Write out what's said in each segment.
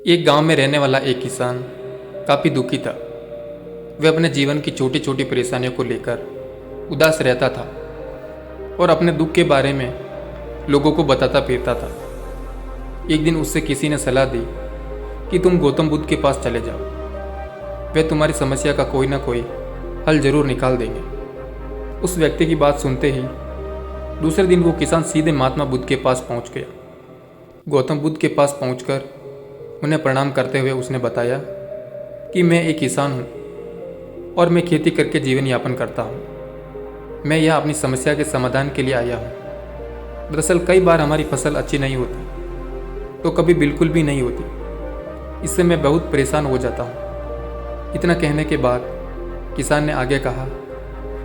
एक गांव में रहने वाला एक किसान काफ़ी दुखी था। वह अपने जीवन की छोटी छोटी परेशानियों को लेकर उदास रहता था और अपने दुख के बारे में लोगों को बताता फिरता था। एक दिन उससे किसी ने सलाह दी कि तुम गौतम बुद्ध के पास चले जाओ, वे तुम्हारी समस्या का कोई ना कोई हल जरूर निकाल देंगे। उस व्यक्ति की बात सुनते ही दूसरे दिन वो किसान सीधे महात्मा बुद्ध के पास पहुंच गया। गौतम बुद्ध के पास पहुंचकर उन्हें प्रणाम करते हुए उसने बताया कि मैं एक किसान हूँ और मैं खेती करके जीवन यापन करता हूँ। मैं यह अपनी समस्या के समाधान के लिए आया हूँ। दरअसल कई बार हमारी फसल अच्छी नहीं होती तो कभी बिल्कुल भी नहीं होती। इससे मैं बहुत परेशान हो जाता हूँ। इतना कहने के बाद किसान ने आगे कहा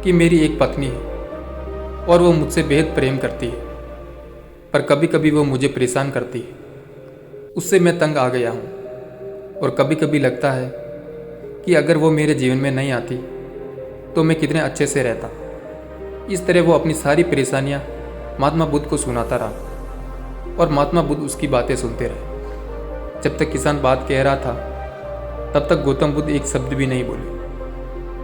कि मेरी एक पत्नी है और वो मुझसे बेहद प्रेम करती है, पर कभी कभी वो मुझे परेशान करती है। उससे मैं तंग आ गया हूँ और कभी कभी लगता है कि अगर वो मेरे जीवन में नहीं आती तो मैं कितने अच्छे से रहता। इस तरह वो अपनी सारी परेशानियाँ महात्मा बुद्ध को सुनाता रहा और महात्मा बुद्ध उसकी बातें सुनते रहे। जब तक किसान बात कह रहा था तब तक गौतम बुद्ध एक शब्द भी नहीं बोले।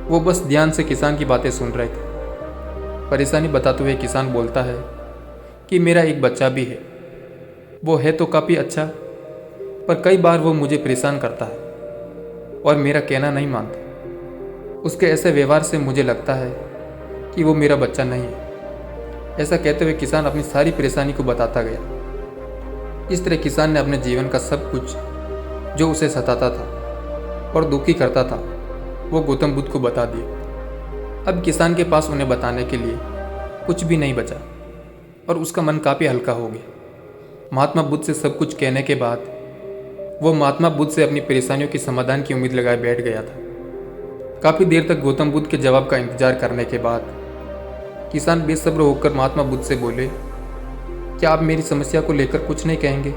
वो बस ध्यान से किसान की बातें सुन रहे थे। परेशानी बताते हुए किसान बोलता है कि मेरा एक बच्चा भी है। वो है तो काफ़ी अच्छा, पर कई बार वो मुझे परेशान करता है और मेरा कहना नहीं मानता। उसके ऐसे व्यवहार से मुझे लगता है कि वो मेरा बच्चा नहीं है। ऐसा कहते हुए किसान अपनी सारी परेशानी को बताता गया। इस तरह किसान ने अपने जीवन का सब कुछ जो उसे सताता था और दुखी करता था वो गौतम बुद्ध को बता दिया। अब किसान के पास उन्हें बताने के लिए कुछ भी नहीं बचा और उसका मन काफ़ी हल्का हो गया। महात्मा बुद्ध से सब कुछ कहने के बाद वो महात्मा बुद्ध से अपनी परेशानियों के समाधान की उम्मीद लगाए बैठ गया था। काफ़ी देर तक गौतम बुद्ध के जवाब का इंतजार करने के बाद किसान बेसब्र होकर महात्मा बुद्ध से बोले, क्या आप मेरी समस्या को लेकर कुछ नहीं कहेंगे?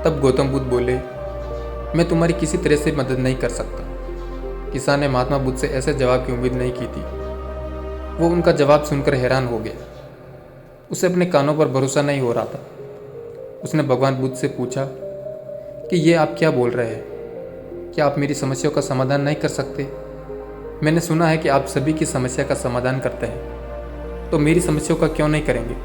तब गौतम बुद्ध बोले, मैं तुम्हारी किसी तरह से मदद नहीं कर सकता। किसान ने महात्मा बुद्ध से ऐसे जवाब की उम्मीद नहीं की थी। वो उनका जवाब सुनकर हैरान हो गया। उसे अपने कानों पर भरोसा नहीं हो रहा था। उसने भगवान बुद्ध से पूछा कि ये आप क्या बोल रहे हैं? क्या आप मेरी समस्याओं का समाधान नहीं कर सकते? मैंने सुना है कि आप सभी की समस्या का समाधान करते हैं, तो मेरी समस्याओं का क्यों नहीं करेंगे?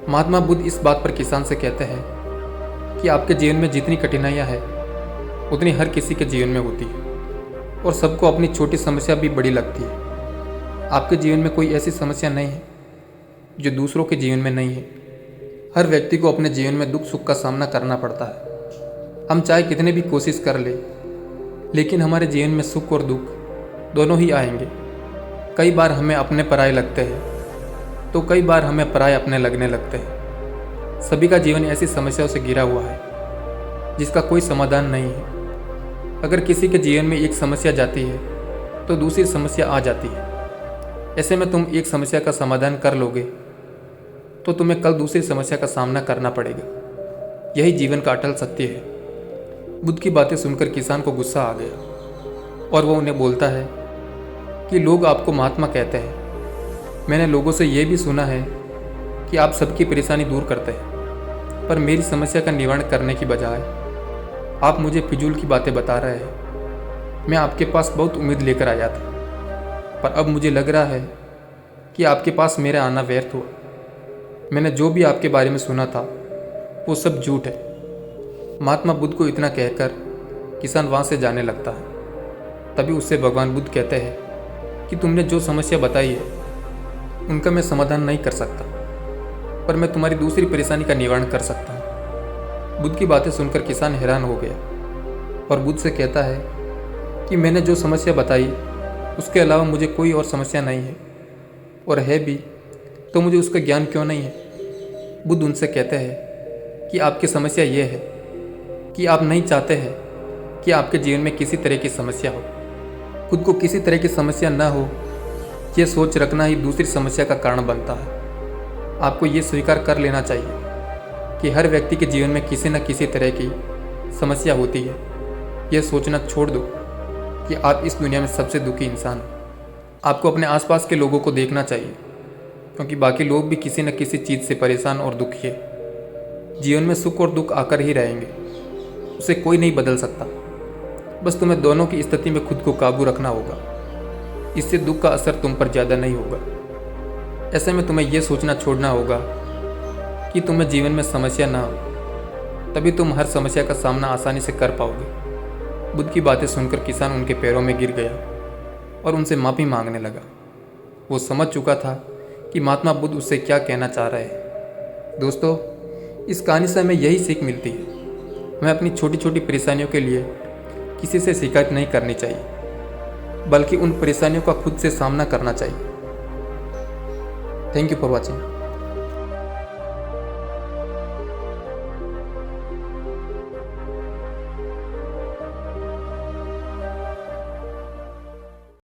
महात्मा बुद्ध इस बात पर किसान से कहते हैं कि आपके जीवन में जितनी कठिनाइयाँ हैं उतनी हर किसी के जीवन में होती है और सबको अपनी छोटी समस्या भी बड़ी लगती है। आपके जीवन में कोई ऐसी समस्या नहीं है जो दूसरों के जीवन में नहीं है। हर व्यक्ति को अपने जीवन में दुख सुख का सामना करना पड़ता है। हम चाहे कितने भी कोशिश कर ले, लेकिन हमारे जीवन में सुख और दुख दोनों ही आएंगे। कई बार हमें अपने पराये लगते हैं तो कई बार हमें पराये अपने लगने लगते हैं। सभी का जीवन ऐसी समस्याओं से घिरा हुआ है जिसका कोई समाधान नहीं है। अगर किसी के जीवन में एक समस्या जाती है तो दूसरी समस्या आ जाती है। ऐसे में तुम एक समस्या का समाधान कर लोगे तो तुम्हें कल दूसरी समस्या का सामना करना पड़ेगा। यही जीवन का अटल सत्य है। बुद्ध की बातें सुनकर किसान को गुस्सा आ गया और वो उन्हें बोलता है कि लोग आपको महात्मा कहते हैं। मैंने लोगों से ये भी सुना है कि आप सबकी परेशानी दूर करते हैं, पर मेरी समस्या का निवारण करने की बजाय आप मुझे फिजूल की बातें बता रहे हैं। मैं आपके पास बहुत उम्मीद लेकर आया था, पर अब मुझे लग रहा है कि आपके पास मेरा आना व्यर्थ हुआ। मैंने जो भी आपके बारे में सुना था वो सब झूठ है। महात्मा बुद्ध को इतना कहकर किसान वहाँ से जाने लगता है। तभी उससे भगवान बुद्ध कहते हैं कि तुमने जो समस्या बताई है उनका मैं समाधान नहीं कर सकता, पर मैं तुम्हारी दूसरी परेशानी का निवारण कर सकता हूँ। बुद्ध की बातें सुनकर किसान हैरान हो गया और बुद्ध से कहता है कि मैंने जो समस्या बताई उसके अलावा मुझे कोई और समस्या नहीं है, और है भी तो मुझे उसका ज्ञान क्यों नहीं है? बुद्ध उनसे कहते हैं कि आपकी समस्या ये है कि आप नहीं चाहते हैं कि आपके जीवन में किसी तरह की समस्या हो। खुद को किसी तरह की समस्या न हो, ये सोच रखना ही दूसरी समस्या का कारण बनता है। आपको ये स्वीकार कर लेना चाहिए कि हर व्यक्ति के जीवन में किसी न किसी तरह की समस्या होती है। यह सोचना छोड़ दो कि आप इस दुनिया में सबसे दुखी इंसान हो। आपको अपने आसपास के लोगों को देखना चाहिए, क्योंकि बाकी लोग भी किसी न किसी चीज़ से परेशान और दुखी है। जीवन में सुख और दुख आकर ही रहेंगे। उसे कोई नहीं बदल सकता। बस तुम्हें दोनों की स्थिति में खुद को काबू रखना होगा। इससे दुख का असर तुम पर ज़्यादा नहीं होगा। ऐसे में तुम्हें यह सोचना छोड़ना होगा कि तुम्हें जीवन में समस्या ना हो, तभी तुम हर समस्या का सामना आसानी से कर पाओगे। बुद्ध की बातें सुनकर किसान उनके पैरों में गिर गया और उनसे माफ़ी मांगने लगा। वो समझ चुका था कि महात्मा बुद्ध उससे क्या कहना चाह रहे हैं। दोस्तों, इस कहानी से हमें यही सीख मिलती है, हमें अपनी छोटी छोटी परेशानियों के लिए किसी से शिकायत नहीं करनी चाहिए, बल्कि उन परेशानियों का खुद से सामना करना चाहिए। Thank you for watching.